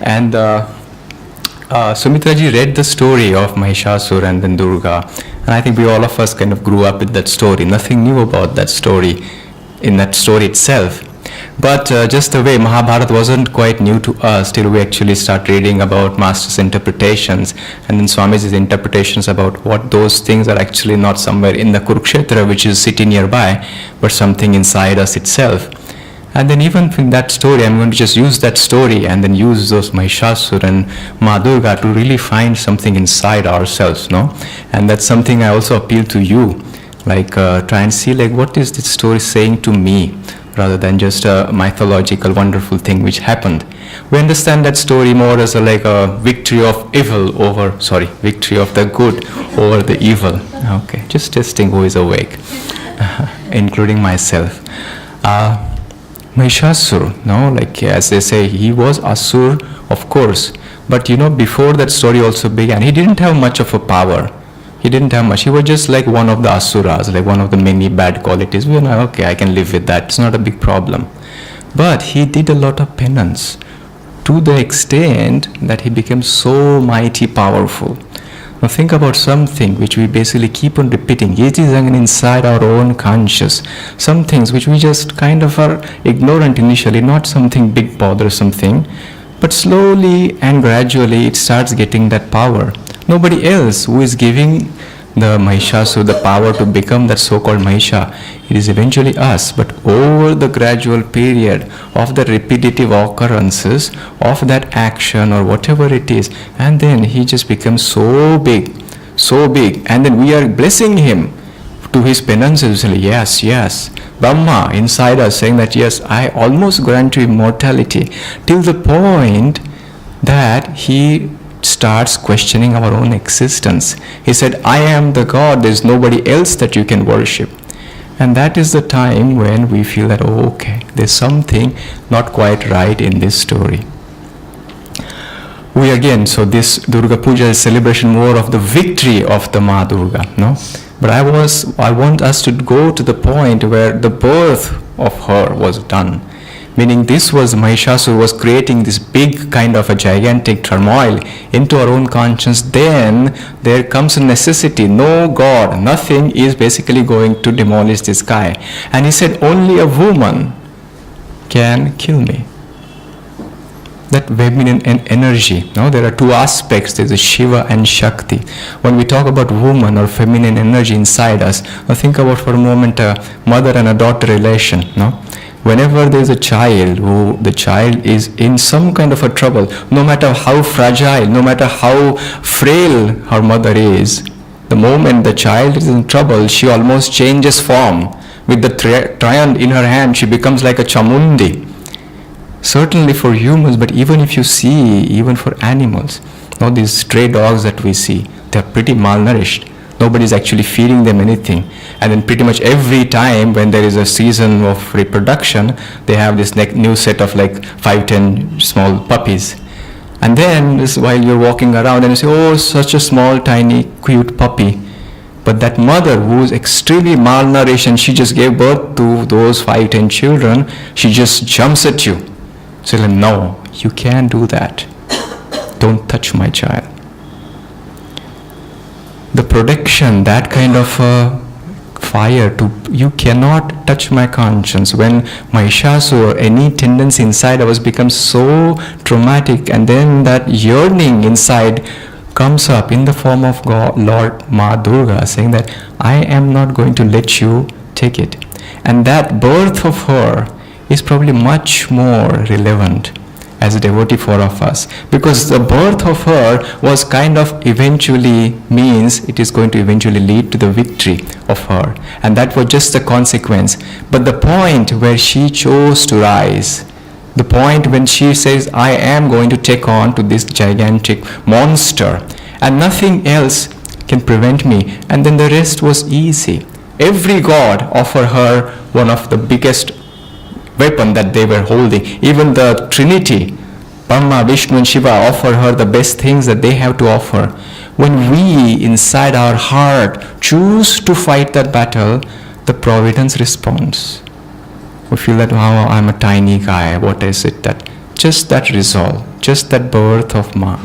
And Sumitraji read the story of Mahishasur and then Durga, and I think we all of us kind of grew up with that story. Nothing new about that story, in that story itself. But just the way Mahabharata wasn't quite new to us till we actually start reading about Master's interpretations and then Swamiji's interpretations about what those things are actually not somewhere in the Kurukshetra which is sitting nearby, but something inside us itself. And then even in that story, I'm going to just use that story and then use those Mahishasur and Ma Durga to really find something inside ourselves, no? And that's something I also appeal to you, like try and see like what is this story saying to me, rather than just a mythological wonderful thing which happened. We understand that story more as like a victory of evil over, victory of the good over the evil. Okay, just testing who is awake, including myself. Mahishasur, no, like as they say, he was Asur, of course, but before that story also began, he didn't have much of a power. He didn't have much. He was just like one of the Asuras, like one of the many bad qualities. We know, okay, I can live with that. It's not a big problem. But he did a lot of penance to the extent that he became so mighty powerful. Now think about something which we basically keep on repeating. It is inside our own conscious. Some things which we just kind of are ignorant initially, not something big bothersome thing, but slowly and gradually it starts getting that power. Nobody else who is giving the Mahishasur the power to become that so-called Mahisha. It is eventually us, but over the gradual period of the repetitive occurrences of that action or whatever it is, and then he just becomes so big, and then we are blessing him to his penances. Yes, Brahma inside us saying that yes, I almost grant you immortality, till the point that he starts questioning our own existence. He said, I am the God, there is nobody else that you can worship. And that is the time when we feel that, oh, okay, there's something not quite right in this story. So this Durga Puja is celebration more of the victory of the Ma Durga, no? But I want us to go to the point where the birth of her was done. Meaning this was, Mahishasur was creating this big kind of a gigantic turmoil into our own conscience. Then there comes a necessity. No God, nothing is basically going to demolish this guy. And he said, only a woman can kill me. That feminine energy. No, there are two aspects. There's a Shiva and Shakti. When we talk about woman or feminine energy inside us, now think about for a moment a mother and a daughter relation. No. Whenever there is a child who the child is in some kind of a trouble, no matter how fragile, no matter how frail her mother is, the moment the child is in trouble, she almost changes form. With the trident in her hand, she becomes like a Chamundi. Certainly for humans, but even if you see, even for animals, these stray dogs that we see, they're pretty malnourished. Nobody's actually feeding them anything. And then pretty much every time when there is a season of reproduction, they have this new set of like 5-10 small puppies. And then while you're walking around and you say, oh, such a small, tiny, cute puppy. But that mother who is extremely malnourished and she just gave birth to those 5-10 children, she just jumps at you. So like, no, you can't do that. Don't touch my child. The protection, that kind of fire to, you cannot touch my conscience. When Mahishasur or any tendency inside of us becomes so traumatic, and then that yearning inside comes up in the form of God, Lord Ma Durga, saying that I am not going to let you take it. And that birth of her is probably much more relevant as a devotee for of us, because the birth of her was kind of eventually means it is going to eventually lead to the victory of her, and that was just the consequence. But the point where she chose to rise, the point when she says, I am going to take on to this gigantic monster and nothing else can prevent me, and then the rest was easy. Every god offered her one of the biggest weapon that they were holding. Even the Trinity, Brahma, Vishnu and Shiva, offer her the best things that they have to offer. When we inside our heart choose to fight that battle, the providence responds. We feel that, wow, I'm a tiny guy, what is it that just that resolve, just that birth of Ma.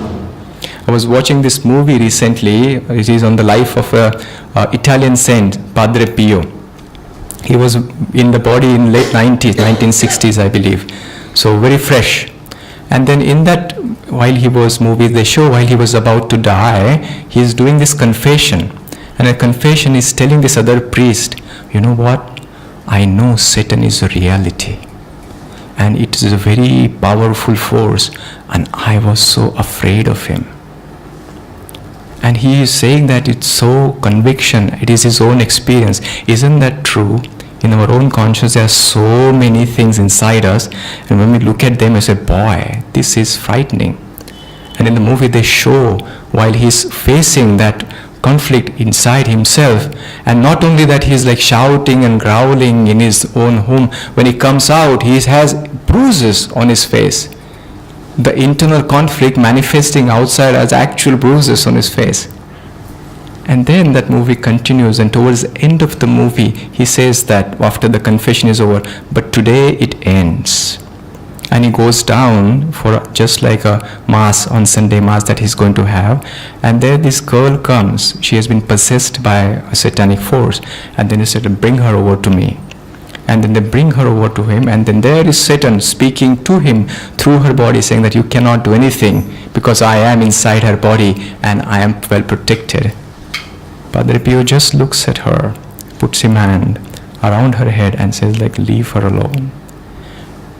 I was watching this movie recently. It is on the life of a Italian saint, Padre Pio. He was in the body in late 90s, 1960s, I believe. So very fresh. And then in that, while he was they show while he was about to die, he is doing this confession. And a confession is telling this other priest, you know what? I know Satan is a reality. And it is a very powerful force. And I was so afraid of him. And he is saying that it's so conviction, it is his own experience. Isn't that true? In our own conscience, there are so many things inside us. And when we look at them, we say, boy, this is frightening. And in the movie, they show while he's facing that conflict inside himself. And not only that, he's like shouting and growling in his own home. When he comes out, he has bruises on his face. The internal conflict manifesting outside as actual bruises on his face. And then that movie continues, and towards the end of the movie, he says that after the confession is over, but today it ends. And he goes down for just like a mass on Sunday mass that he's going to have. And there this girl comes. She has been possessed by a satanic force. And then he said, bring her over to me. And then they bring her over to him, and then there is Satan speaking to him through her body, saying that you cannot do anything because I am inside her body and I am well protected. Padre Pio just looks at her, puts his hand around her head and says like, leave her alone.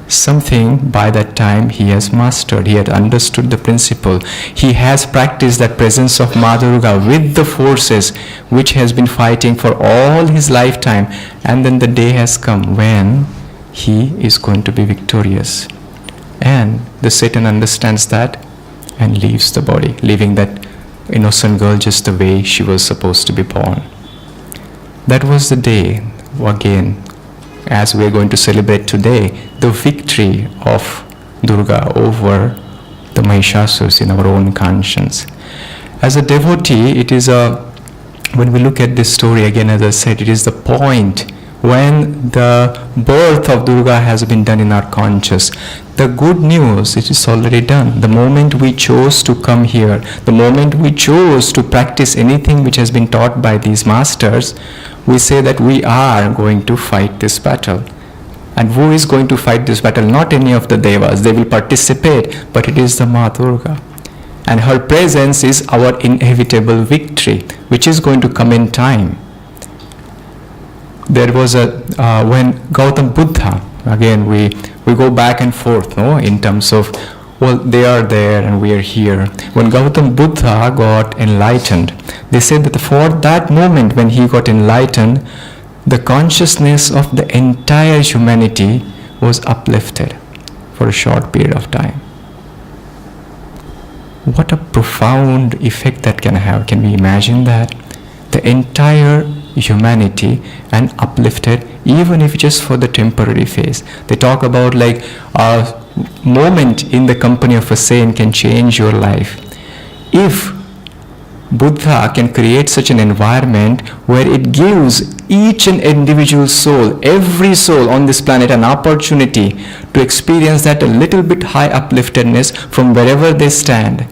Something by that time he has mastered. He had understood the principle. He has practiced that presence of Ma Durga with the forces which has been fighting for all his lifetime. And then the day has come when he is going to be victorious. And the Satan understands that and leaves the body, leaving that innocent girl just the way she was supposed to be born. That was the day, again, as we are going to celebrate today, the victory of Durga over the Mahishasurs in our own conscience. As a devotee, it is when we look at this story again, as I said, it is the point when the birth of Durga has been done in our conscious. The good news, it is already done. The moment we chose to come here, the moment we chose to practice anything which has been taught by these masters, we say that we are going to fight this battle. And who is going to fight this battle? Not any of the devas. They will participate, but it is the Ma Durga. And her presence is our inevitable victory, which is going to come in time. There was when Gautam Buddha, again we go back and forth, no, in terms of, well, they are there and we are here. When Gautam Buddha got enlightened, they said that for that moment when he got enlightened, the consciousness of the entire humanity was uplifted for a short period of time. What a profound effect that can have. Can we imagine that? The entire humanity and uplifted, even if just for the temporary phase. They talk about like a moment in the company of a saint can change your life. If Buddha can create such an environment where it gives each and individual soul, every soul on this planet, an opportunity to experience that a little bit high upliftedness from wherever they stand.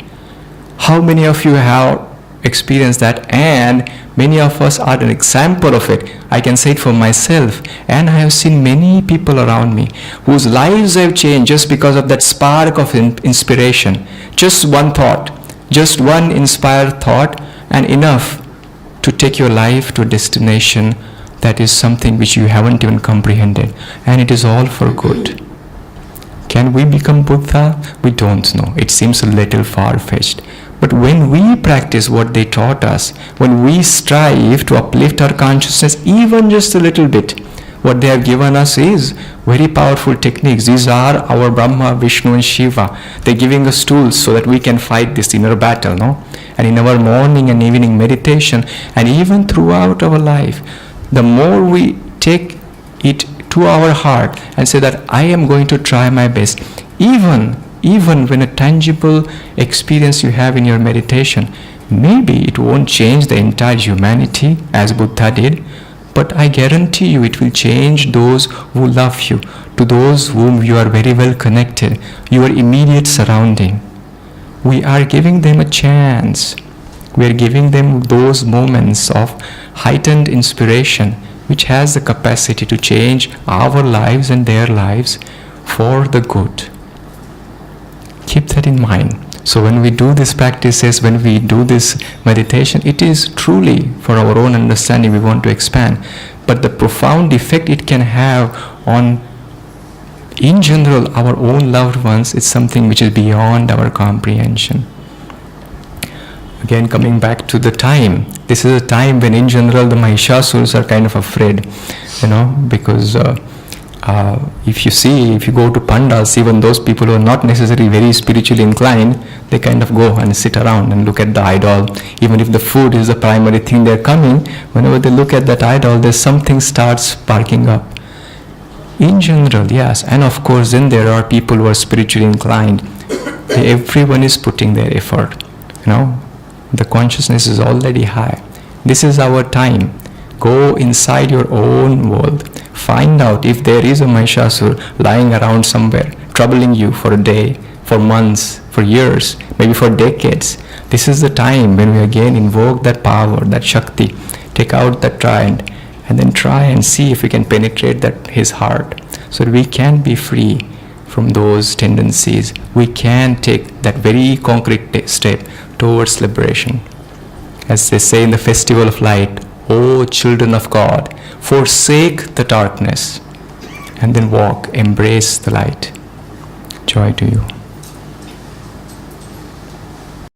How many of you have experienced that? And many of us are an example of it. I can say it for myself, and I have seen many people around me whose lives have changed just because of that spark of inspiration. Just one thought, just one inspired thought, and enough to take your life to a destination that is something which you haven't even comprehended, and it is all for good. Can we become Buddha? We don't know. It seems a little far-fetched. But when we practice what they taught us, when we strive to uplift our consciousness even just a little bit, what they have given us is very powerful techniques. These are our Brahma, Vishnu and Shiva. They're giving us tools so that we can fight this inner battle, no? And in our morning and evening meditation, and even throughout our life, the more we take it to our heart and say that I am going to try my best, even when a tangible experience you have in your meditation, maybe it won't change the entire humanity as Buddha did, But I guarantee you it will change those who love you, to those whom you are very well connected, your immediate surrounding. We are giving them a chance. We are giving them those moments of heightened inspiration which has the capacity to change our lives and their lives for the good. Keep that in mind. So when we do these practices, when we do this meditation, it is truly for our own understanding we want to expand. But the profound effect it can have on, in general, our own loved ones is something which is beyond our comprehension. Again, coming back to the time, this is a time when in general the Mahishasurs are kind of afraid, because if you go to Pandas, even those people who are not necessarily very spiritually inclined, they kind of go and sit around and look at the idol. Even if the food is the primary thing they're coming, whenever they look at that idol, there's something starts sparking up. In general, yes, and of course then there are people who are spiritually inclined. Everyone is putting their effort, the consciousness is already high. This is our time. Go inside your own world. Find out if there is a Mahishasur lying around somewhere, troubling you for a day, for months, for years, maybe for decades. This is the time when we again invoke that power, that Shakti, take out that trident, and then try and see if we can penetrate his heart, so that we can be free from those tendencies. We can take that very concrete step towards liberation. As they say in the Festival of Light, O children of God, forsake the darkness and then walk, embrace the light. Joy to you.